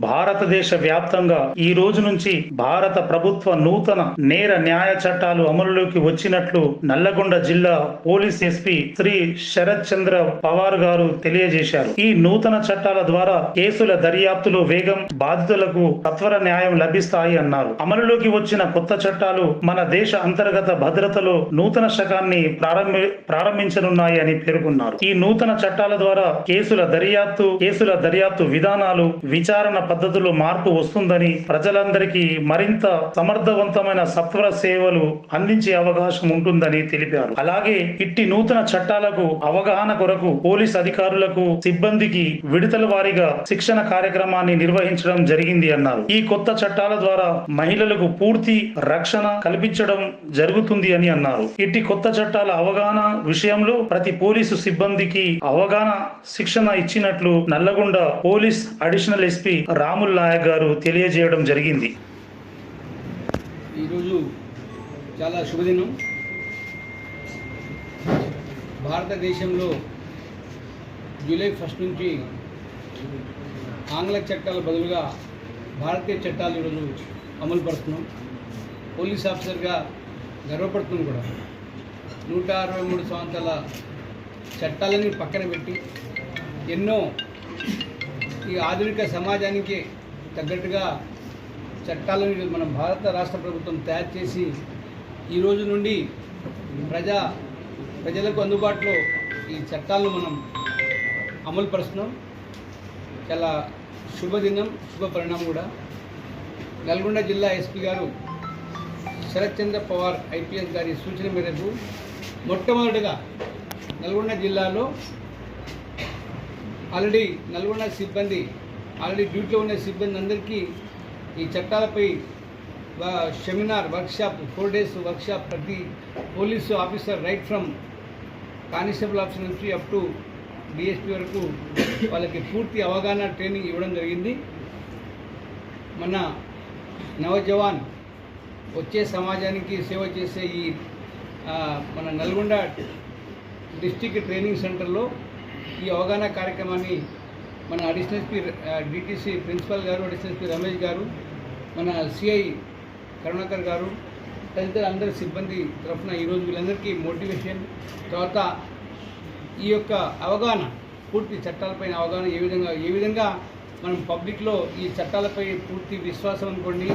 భారతదేశ వ్యాప్తంగా ఈ రోజు నుంచి భారత ప్రభుత్వ నూతన నేర న్యాయ చట్టాలు అమలులోకి వచ్చినట్లు నల్లగొండ జిల్లా పోలీస్ ఎస్పీ శ్రీ శరత్ చంద్ర పవార్ గారు తెలియజేశారు. ఈ నూతన చట్టాల ద్వారా కేసుల దర్యాప్తులో వేగం, బాధితులకు సత్వర న్యాయం లభిస్తాయి అన్నారు. అమలులోకి వచ్చిన కొత్త చట్టాలు మన దేశ అంతర్గత భద్రతలో నూతన శకాన్ని ప్రారంభించనున్నాయి అని పేర్కొన్నారు. ఈ నూతన చట్టాల ద్వారా కేసుల దర్యాప్తు విధానాలు, విచారణ పద్ధతుల్లో మార్పు వస్తుందని, ప్రజలందరికీ మరింత సమర్థవంతమైన సత్వర సేవలు అందించే అవకాశం ఉంటుందని తెలిపారు. అలాగే ఇట్టి నూతన చట్టాలకు అవగాహన కొరకు పోలీస్ అధికారులకు, సిబ్బందికి విడతల వారీగా శిక్షణ కార్యక్రమాన్ని నిర్వహించడం జరిగింది అన్నారు. ఈ కొత్త చట్టాల ద్వారా మహిళలకు పూర్తి రక్షణ కల్పించడం జరుగుతుంది అని అన్నారు. ఇట్టి కొత్త చట్టాల అవగాహన విషయంలో ప్రతి పోలీసు సిబ్బందికి అవగాహన శిక్షణ ఇచ్చినట్లు Nalgonda police additional SP Ramul Nayak గారు తెలియజేయడం జరిగింది. ఈరోజు చాలా శుభదినం. భారతదేశంలో జూలై 1 నుంచి ఆంగ్ల చట్టాల బదులుగా భారతీయ చట్టాలు ఈరోజు అమలు పడుతున్నాం. పోలీస్ ఆఫీసర్గా గర్వపడుతున్నాం కూడా. 163 సంవత్సరాల చట్టాలని పక్కన పెట్టి ఎన్నో ఈ ఆధునిక సమాజానికి తగ్గట్టుగా చట్టాలను మన భారత రాష్ట్ర ప్రభుత్వం తయారు చేసి ఈ రోజు నుండి ప్రజలకు అందుబాటులో ఈ చట్టాలను మనం అమలు పరుస్తున్నాం. చాలా శుభదినం, శుభ పరిణామం కూడా. నల్గొండ జిల్లా ఎస్పీ గారు శరత్ చంద్ర పవార్ ఐపీఎస్ గారి సూచన మేరకు మొట్టమొదటిగా నల్గొండ జిల్లాలో ఆల్రెడీ డ్యూటీలో ఉన్న సిబ్బంది అందరికీ ఈ చట్టాలపై సెమినార్, వర్క్షాప్, 4 days వర్క్షాప్ ప్రతి police officer right from constable officer నుంచి అప్ టు డిఎస్పీ వరకు వాళ్ళకి పూర్తి అవగాహన ట్రైనింగ్ ఇవ్వడం జరిగింది. మన నవజవాన్ వచ్చే సమాజానికి సేవ చేసే ఈ మన నల్గొండ డిస్ట్రిక్ట్ ట్రైనింగ్ సెంటర్లో ఈ అవగాహన కార్యక్రమాన్ని మన అడిషనల్ ఎస్పీ డిటిసి ప్రిన్సిపల్ గారు, అడిషనల్ ఎస్పీ రమేష్ గారు, మన సిఐ కరుణాకర్ గారు, తదితర అందరి సిబ్బంది తరఫున ఈరోజు వీళ్ళందరికీ మోటివేషన్, తర్వాత ఈ యొక్క అవగాహన, పూర్తి చట్టాలపైన అవగాహన ఏ విధంగా మనం పబ్లిక్లో ఈ చట్టాలపై పూర్తి విశ్వాసం అనుకోండి,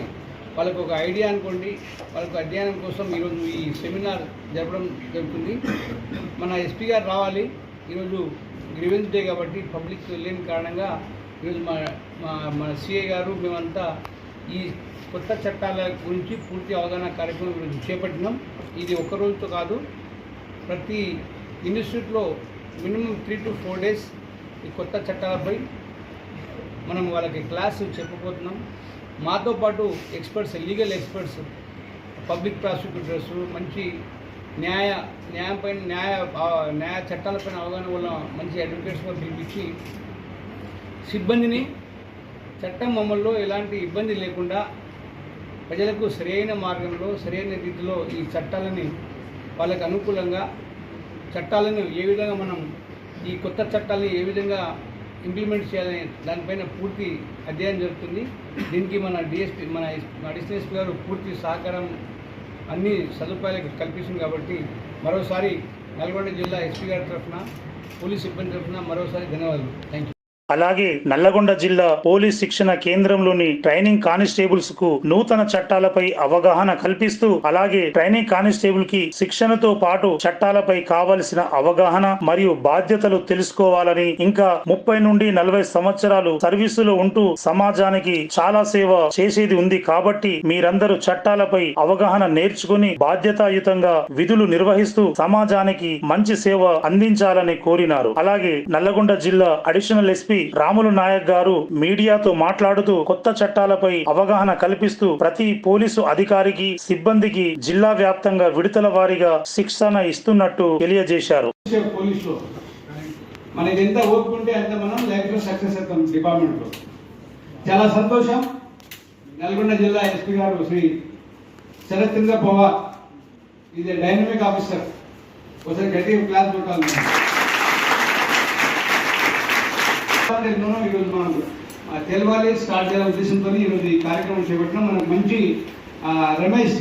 వాళ్ళకు ఒక ఐడియా అనుకోండి, వాళ్ళకు అధ్యయనం కోసం ఈరోజు ఈ సెమినార్ జరపడం జరుగుతుంది. మన ఎస్పీ గారు రావాలి. ఈరోజు గ్రీవెన్స్ డే కాబట్టి పబ్లిక్ లేని కారణంగా ఈరోజు మన సిఐ గారు మేమంతా ఈ కొత్త చట్టాల గురించి పూర్తి అవగాహన కార్యక్రమం ఈరోజు చేపట్టినాం. ఇది ఒక్క రోజుతో కాదు, ప్రతి ఇన్స్టిట్యూట్లో మినిమం 3 to 4 days ఈ కొత్త చట్టాలపై మనం వాళ్ళకి క్లాసు చెప్పబోతున్నాం. మాతో పాటు experts, legal experts, public prosecutors, మంచి న్యాయ చట్టాలపైన అవగాహన వల్ల మంచి అడ్వకేట్స్ కూడా పిలిపించి సిబ్బందిని చట్టం అమల్లో ఎలాంటి ఇబ్బంది లేకుండా ప్రజలకు సరైన మార్గంలో, సరైన రీతిలో ఈ చట్టాలని వాళ్ళకు అనుకూలంగా చట్టాలను ఏ విధంగా మనం ఈ కొత్త చట్టాలని ఏ విధంగా ఇంప్లిమెంట్ చేయాలని దానిపైన పూర్తి అధ్యయనం జరుగుతుంది. దీనికి మన అడిషనల్ ఎస్పీ గారు పూర్తి సహకారం, అన్ని సదుపాయాలకు కల్పిస్తుంది. కాబట్టి మరోసారి నల్గొండ జిల్లా ఎస్పీ గారి తరఫున, పోలీస్ సిబ్బంది తరఫున మరోసారి ధన్యవాదాలు. Thank you. అలాగే నల్లగొండ జిల్లా పోలీస్ శిక్షణ కేంద్రంలోని ట్రైనింగ్ కానిస్టేబుల్స్ కు నూతన చట్టాలపై అవగాహన కల్పిస్తూ, అలాగే ట్రైనింగ్ కానిస్టేబుల్ కి శిక్షణతో పాటు చట్టాలపై కావలసిన అవగాహన మరియు బాధ్యతలు తెలుసుకోవాలని, ఇంకా 30 నుండి 40 సంవత్సరాలు సర్వీసులో ఉంటూ సమాజానికి చాలా సేవ చేసేది ఉంది కాబట్టి మీరందరూ చట్టాలపై అవగాహన నేర్చుకుని బాధ్యతాయుతంగా విధులు నిర్వహిస్తూ సమాజానికి మంచి సేవ అందించాలని కోరినారు. అలాగే నల్లగొండ జిల్లా అడిషనల్ ఎస్పీ రాములు నాయక్ గారు మీడియాతో మాట్లాడుతూ కొత్త చట్టాలపై అవగాహన కల్పిస్తూ ప్రతి పోలీసు అధికారికి, సిబ్బందికి జిల్లా వ్యాప్తంగా విడతల వారీగా శిక్షణ ఇస్తున్నట్టు తెలియజేశారు. మనకి ఎంత ఓపుకుంటే అంత మనం లైఫ్ లో సక్సెస్ అవుతాం. డిపార్ట్మెంట్ లో చాలా సంతోషం. నల్గొండ జిల్లా ఎస్పీ గారు శ్రీ శరత్ చంద్ర పవార్ ఇది డైనమిక్ ఆఫీసర్. ఒకసారి గట్టిగా క్లాస్ కొట్టాలి. ఈరోజు మనం తెలవాలి, స్టార్ట్ చేయాలనే ఉద్దేశంతో ఈరోజు ఈ కార్యక్రమం చేపట్టినాం. మనకు మంచి రమేష్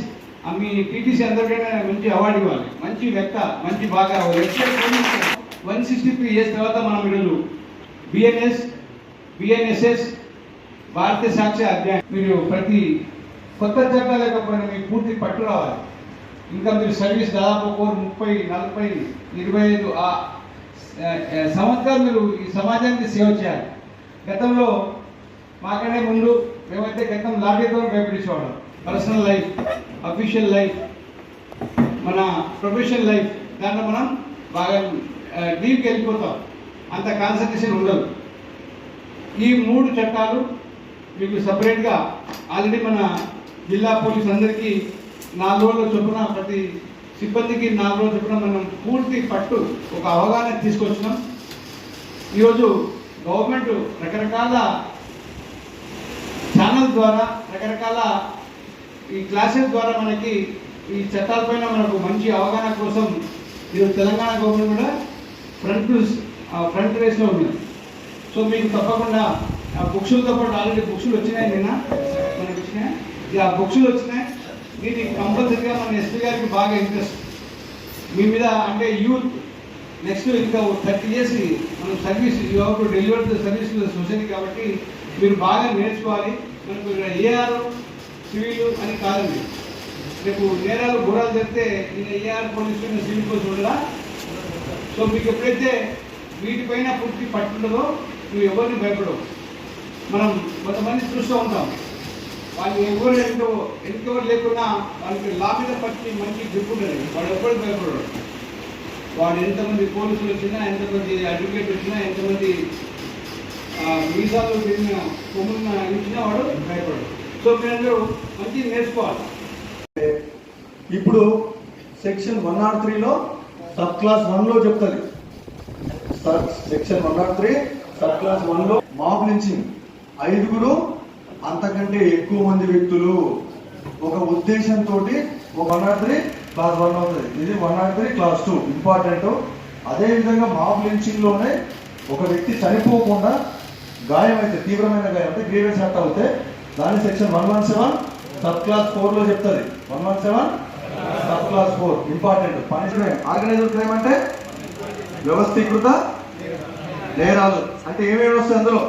మీ టీటీసీ అందరికైనా మంచి అవార్డు ఇవ్వాలి. మంచి వ్యక్త, మంచి బాగా 163 ఇయర్స్ తర్వాత మనం ఈరోజు బిఎన్ఎస్ఎస్ భారతీయ సాక్ష్య అధ్యాయం మీరు ప్రతి కొత్త చట్టాలు లేకపోయినా మీకు పూర్తి పట్టు రావాలి. ఇంకా మీరు సర్వీస్ దాదాపు 30, 40, 25 సంవత్సరాలు మీరు ఈ సమాజానికి సేవ చేయాలి. గతంలో మాకనే ముందు మేమైతే గతం లాఠీతో భయపడించేవాళ్ళం. పర్సనల్ లైఫ్, అఫీషియల్ లైఫ్, మన ప్రొఫెషనల్ లైఫ్, దాంట్లో మనం బాగా డీప్కి వెళ్ళిపోతాం. అంత కాన్సన్ట్రేషన్ ఉండదు. ఈ 3 చట్టాలు మీకు సపరేట్గా ఆల్రెడీ మన జిల్లా పోలీసు అందరికీ 4 రోజుల చొప్పున ప్రతి సిబ్బందికి 4 రోజుల చొప్పున మనం పూర్తి పట్టు ఒక అవగాహన తీసుకొచ్చినాం. ఈరోజు గవర్నమెంట్ రకరకాల ఛానల్ ద్వారా, రకరకాల ఈ క్లాసెస్ ద్వారా మనకి ఈ చట్టాలపైన మనకు మంచి అవగాహన కోసం ఈరోజు తెలంగాణ గవర్నమెంట్ కూడా ఫ్రంట్ రేస్లో ఉంది. సో మీకు తప్పకుండా ఆ బుక్స్లతో పాటు ఆల్రెడీ బుక్స్లు వచ్చినాయి, నిన్న మనకు వచ్చినాయి. ఆ బుక్స్లు వచ్చినాయి. దీనికి కంపల్సరీగా మన ఎస్పీ గారికి బాగా ఇంట్రెస్ట్ మీ మీద. అంటే యూత్ నెక్స్ట్ ఇంకా 30 years మనం service you have to deliver the service to the society. కాబట్టి మీరు బాగా నేర్చుకోవాలి. మనకు ఏఆర్ సివిల్ అని కాదండి. రేపు నేరాలు ఘోరాలు జరిగితే నేను ఏఆర్ పోలీస్ సివిల్ పోలీస్ ఉండదా. సో మీకు ఎప్పుడైతే వీటిపైన పూర్తి పట్టుండదో నువ్వు ఎవరిని భయపడవు. మనం కొంతమంది చూస్తూ ఉంటాం, వాళ్ళు ఎవరు లేకున్నా వాళ్ళకి లా మీద పట్టి మంచి గ్రిప్ ఉంటుంది. వాడు ఎవరికి భయపడడు. వాడు ఎంతమంది పోలీసులు వచ్చినా, ఎంతమంది అడ్వకేట్ వచ్చినా, ఎంతమంది వీసాలు తిరిగిన కొమ్మున్న ఇచ్చినా వాడు భయపడడు. సో మీరందరూ మంచి నేర్చుకోవాలి. ఇప్పుడు సెక్షన్ 103లో సబ్ క్లాస్ 1లో చెప్తుంది. సెక్షన్ 103 సబ్ క్లాస్ 1లో మాబ్ లించింగ్ 5 అంతకంటే ఎక్కువ మంది వ్యక్తులు ఒక ఉద్దేశంతో 103 క్లాస్ 1 అవుతుంది. ఇది 103 క్లాస్ 2 ఇంపార్టెంట్. అదేవిధంగా మాబ్ లించింగ్ లోనే ఒక వ్యక్తి చనిపోకుండా గాయం అయితే, తీవ్రమైన గాయం అయితే, గ్రీవెన్స్ హర్ట్ అవుతే దాని సెక్షన్ 117 సబ్ క్లాస్ 4లో చెప్తుంది. 117 sub class 4 important. Punishment organised crime అంటే వ్యవస్థీకృత నేరాలు అంటే ఏమేమి వస్తాయి అందులో.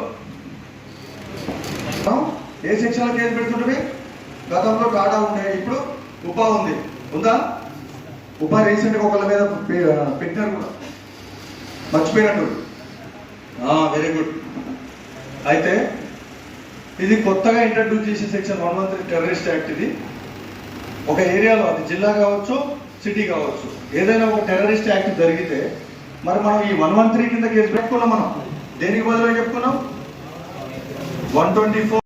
ఏ సెక్షన్లో కేసు పెడుతుంటుంది? గతంలో టాటా ఉండే, ఇప్పుడు ఉపా ఉంది. ఉందా? ఉపా రీసెంట్గా ఒకళ్ళ మీద పెట్టారు కూడా, మర్చిపోయినట్టు. Very good. అయితే ఇది కొత్తగా ఇంట్రడ్యూస్ చేసే సెక్షన్ 113 టెర్రరిస్ట్ యాక్ట్. ఇది ఒక ఏరియాలో, అది జిల్లా కావచ్చు, సిటీ కావచ్చు, ఏదైనా ఒక టెర్రరిస్ట్ యాక్ట్ జరిగితే మరి మనం ఈ 113 కింద కేసు పెట్టుకున్నాం. మనం దేనికి బదులుగా చెప్పుకున్నాం? 124